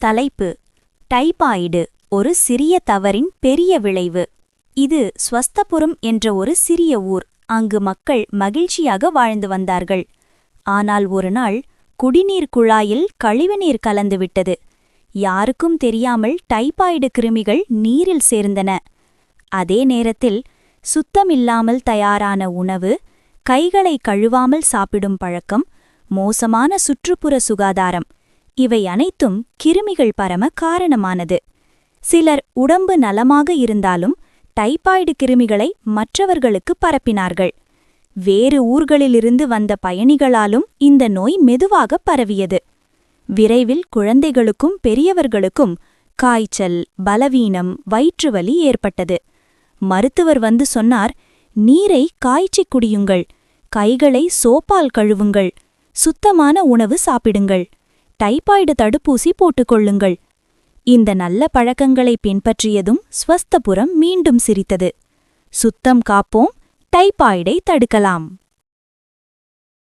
தலைப்பு: டைபாய்டு, ஒரு சிறிய தவறின் பெரிய விளைவு. இது ஸ்வஸ்தபுரம் என்ற ஒரு சிறிய ஊர். அங்கு மக்கள் மகிழ்ச்சியாக வாழ்ந்து வந்தார்கள். ஆனால் ஒருநாள் குடிநீர் குழாயில் கழிவுநீர் கலந்துவிட்டது. யாருக்கும் தெரியாமல் டைபாய்டு கிருமிகள் நீரில் சேர்ந்தன. அதே நேரத்தில் சுத்தமில்லாமல் தயாரான உணவு, கைகளை கழுவாமல் சாப்பிடும் பழக்கம், மோசமான சுற்றுப்புற சுகாதாரம், இவை அனைத்தும் கிருமிகள் பரம காரணமானது. சிலர் உடம்பு நலமாக இருந்தாலும் டைபாய்டு கிருமிகளை மற்றவர்களுக்கு பரப்பினார்கள். வேறு ஊர்களிலிருந்து வந்த பயணிகளாலும் இந்த நோய் மெதுவாக பரவியது. விரைவில் குழந்தைகளுக்கும் பெரியவர்களுக்கும் காய்ச்சல், பலவீனம், வயிற்றுவலி ஏற்பட்டது. மருத்துவர் வந்து சொன்னார், நீரை காய்ச்சிக் குடியுங்கள், கைகளை சோப்பால் கழுவுங்கள், சுத்தமான உணவு சாப்பிடுங்கள், டைபாய்டு தடுப்பூசி போட்டுக்கொள்ளுங்கள். இந்த நல்ல பழக்கங்களை பின்பற்றியதும் ஸ்வஸ்தபுரம் மீண்டும் சிரித்தது. சுத்தம் காப்போம், டைபாய்டை தடுக்கலாம்.